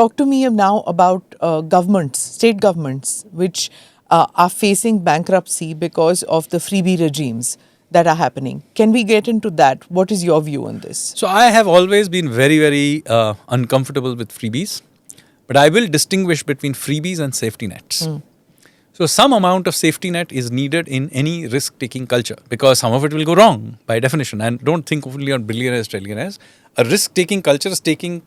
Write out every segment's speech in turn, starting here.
Talk to me now about governments, state governments, which are facing bankruptcy because of the freebie regimes that are happening. Can we get into that? What is your view on this? So I have always been very, very uncomfortable with freebies, but I will distinguish between freebies and safety nets. So some amount of safety net is needed in any risk-taking culture because some of it will go wrong by definition. And don't think only on billionaires, trillionaires. A risk-taking culture is taking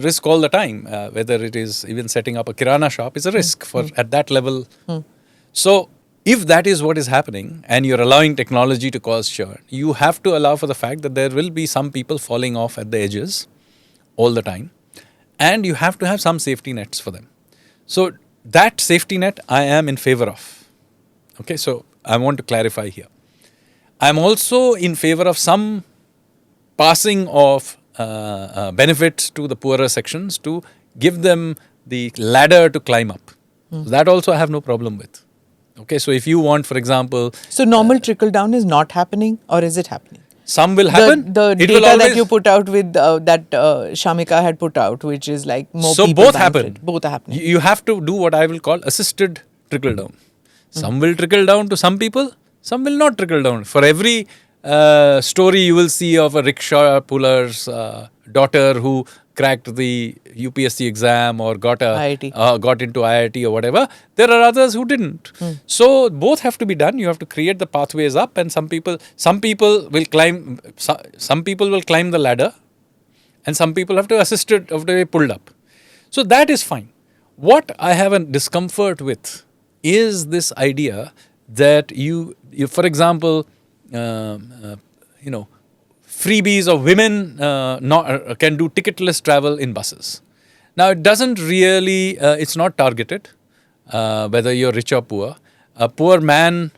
risk all the time. Whether it is even setting up a kirana shop is a risk for at that level. So if that is what is happening and you're allowing technology to cause churn, you have to allow for the fact that there will be some people falling off at the edges all the time. And you have to have some safety nets for them. So that safety net I am in favor of. Okay, so I want to clarify here. I'm also in favor of some passing of benefits to the poorer sections to give them the ladder to climb up. So that also I have no problem with. Okay, so if you want, for example... So normal trickle down is not happening, or is it happening? Some will happen. The data that you put out with that Shamika had put out, which is like more so people both benefit. happen. Both are happening. You have to do what I will call assisted trickle down. Some will trickle down to some people. Some will not trickle down. For every story you will see of a rickshaw puller's daughter who cracked the UPSC exam or got into IIT or whatever, there are others who didn't. So both have to be done. You have to create the pathways up, and some people will climb. Some people will climb the ladder, and some people have to assist it of the way pulled up. So that is fine. What I have a discomfort with is this idea that you for example, freebies of women can do ticketless travel in buses. Now, it doesn't really, it's not targeted, whether you're rich or poor. A poor man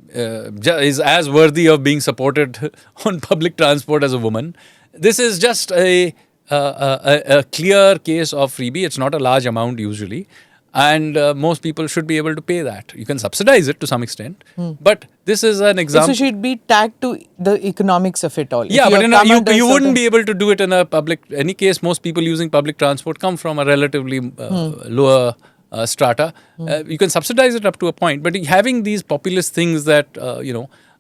is as worthy of being supported on public transport as a woman. This is just a clear case of freebie. It's not a large amount usually. And most people should be able to pay that. You can subsidize it to some extent, but this is an example. So should be tagged to the economics of it all. Yeah, but you wouldn't be able to do it in any case. Most people using public transport come from a relatively lower strata. You can subsidize it up to a point, but having these populist things that,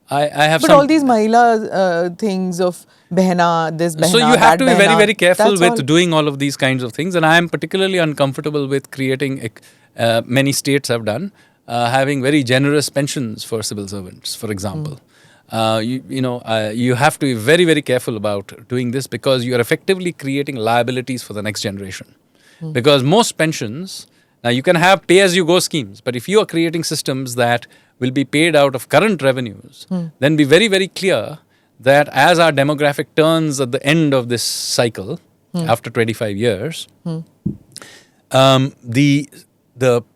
I have but all these Mahila things of Behna, this Behna, so you have to be very, very careful with all. doing all of these kinds of things. And I am particularly uncomfortable with creating, many states have done, having very generous pensions for civil servants, for example. You have to be very, very careful about doing this because you are effectively creating liabilities for the next generation. Because most pensions, now you can have pay-as-you-go schemes, but if you are creating systems that will be paid out of current revenues, then be very, very clear that as our demographic turns at the end of this cycle, after 25 years, the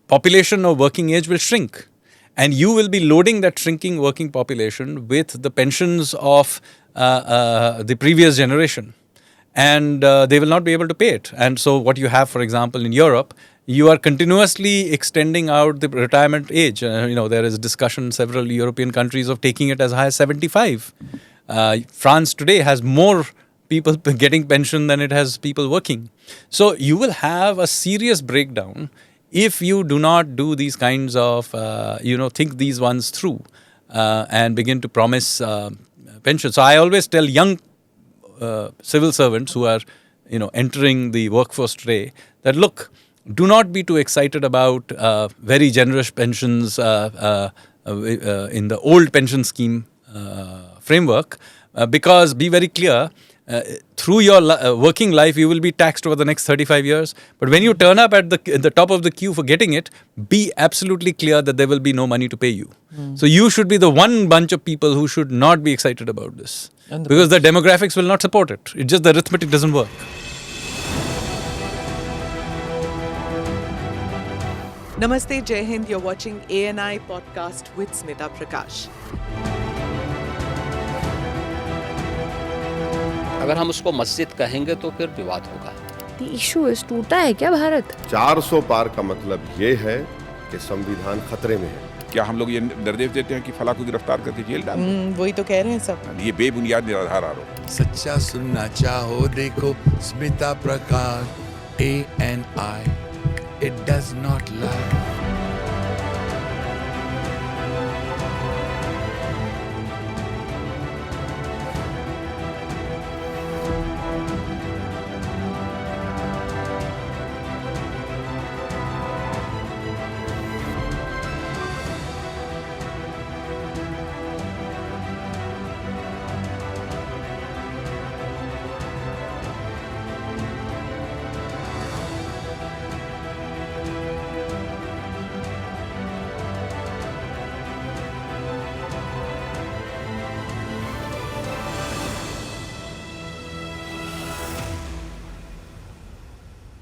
population of working age will shrink. And you will be loading that shrinking working population with the pensions of the previous generation. And they will not be able to pay it. And so what you have, for example, in Europe, you are continuously extending out the retirement age. There is discussion in several European countries of taking it as high as 75. France today has more people getting pension than it has people working. So you will have a serious breakdown if you do not do these kinds of, think these ones through and begin to promise pension. So I always tell young civil servants who are, entering the workforce today that, look, do not be too excited about very generous pensions in the old pension scheme framework because be very clear, through your working life, you will be taxed over the next 35 years. But when you turn up at the top of the queue for getting it, be absolutely clear that there will be no money to pay you. So you should be the one bunch of people who should not be excited about this because the demographics will not support it. It's just the arithmetic doesn't work. Namaste, Jai Hind. You're watching ANI podcast with Smita Prakash. अगर हम उसको मस्जिद कहेंगे तो फिर विवाद होगा। The issue is टूटा है क्या भारत? 400 पार का मतलब ये है कि संविधान खतरे में है। क्या हम लोग ये निर्देश देते हैं कि फला को गिरफ्तार करके जेल डाल दें? वही तो कह रहे हैं सब। ये बेबुनियाद निराधार आरोप। सच्चा सुनना चाहो देखो स्मिता प्रकाश ANI. It does not lie.